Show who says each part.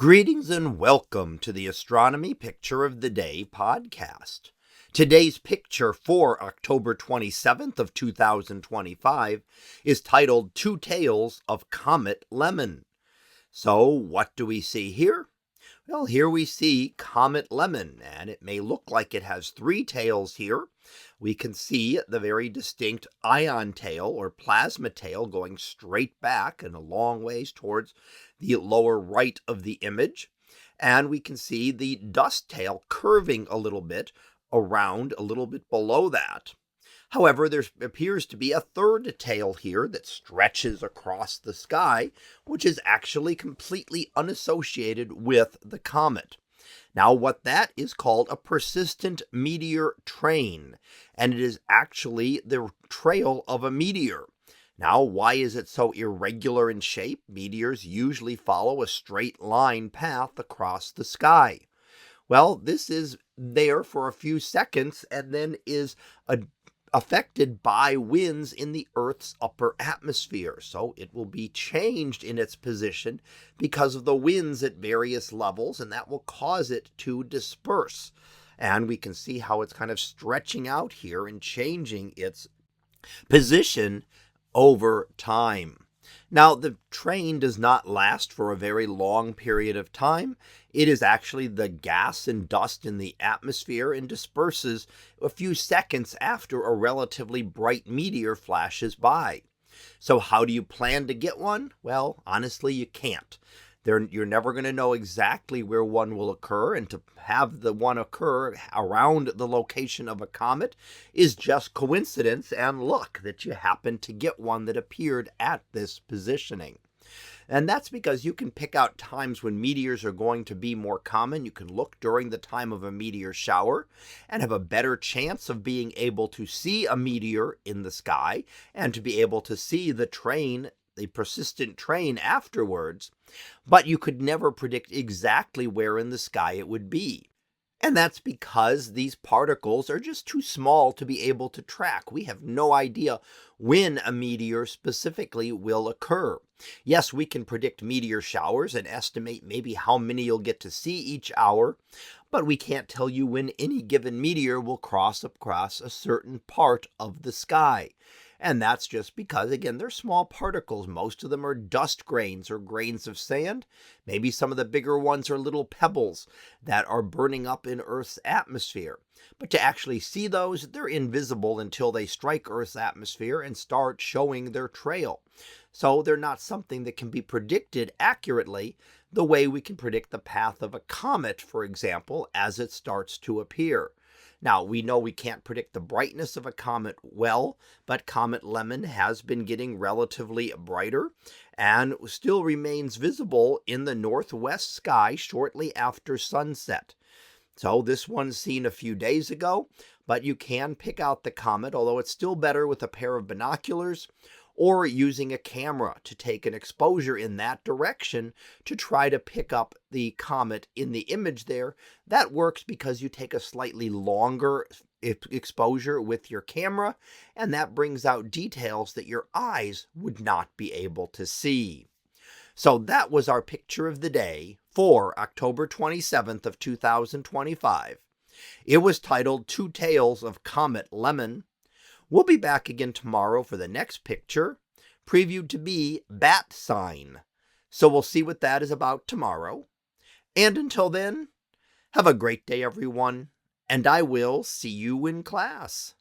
Speaker 1: Greetings and welcome to the Astronomy Picture of the Day podcast. Today's picture for October 27th of 2025 is titled Two Tails of Comet Lemmon. So what do we see here? Well, here we see Comet Lemmon, and it may look like it has three tails here. We can see the very distinct ion tail or plasma tail going straight back and a long ways towards the lower right of the image. And we can see the dust tail curving a little bit around a little bit below that. However, there appears to be a third tail here that stretches across the sky, which is actually completely unassociated with the comet. Now, what that is called a persistent meteor train, and it is actually the trail of a meteor. Now, why is it so irregular in shape? Meteors usually follow a straight line path across the sky. Well, this is there for a few seconds and then is affected by winds in the Earth's upper atmosphere. So it will be changed in its position because of the winds at various levels, and that will cause it to disperse. And we can see how it's kind of stretching out here and changing its position over time. Now, the train does not last for a very long period of time. It is actually the gas and dust in the atmosphere and disperses a few seconds after a relatively bright meteor flashes by. So how do you plan to get one? Well, honestly, you can't. You're never going to know exactly where one will occur, and to have the one occur around the location of a comet is just coincidence and luck that you happen to get one that appeared at this positioning. And that's because you can pick out times when meteors are going to be more common. You can look during the time of a meteor shower and have a better chance of being able to see a meteor in the sky and to be able to see the persistent train afterwards, but you could never predict exactly where in the sky it would be. And that's because these particles are just too small to be able to track. We have no idea when a meteor specifically will occur. Yes, we can predict meteor showers and estimate maybe how many you'll get to see each hour, but we can't tell you when any given meteor will cross across a certain part of the sky. And that's just because, again, they're small particles. Most of them are dust grains or grains of sand. Maybe some of the bigger ones are little pebbles that are burning up in Earth's atmosphere. But to actually see those, they're invisible until they strike Earth's atmosphere and start showing their trail. So they're not something that can be predicted accurately the way we can predict the path of a comet, for example, as it starts to appear. Now, we know we can't predict the brightness of a comet well, but Comet Lemmon has been getting relatively brighter and still remains visible in the northwest sky shortly after sunset. So this one's seen a few days ago, but you can pick out the comet, although it's still better with a pair of binoculars or using a camera to take an exposure in that direction to try to pick up the comet in the image there. That works because you take a slightly longer exposure with your camera, and that brings out details that your eyes would not be able to see. So that was our picture of the day for October 27th of 2025. It was titled Two Tails of Comet Lemmon. We'll be back again tomorrow for the next picture, previewed to be Bat Sign. So we'll see what that is about tomorrow. And until then, have a great day, everyone, and I will see you in class.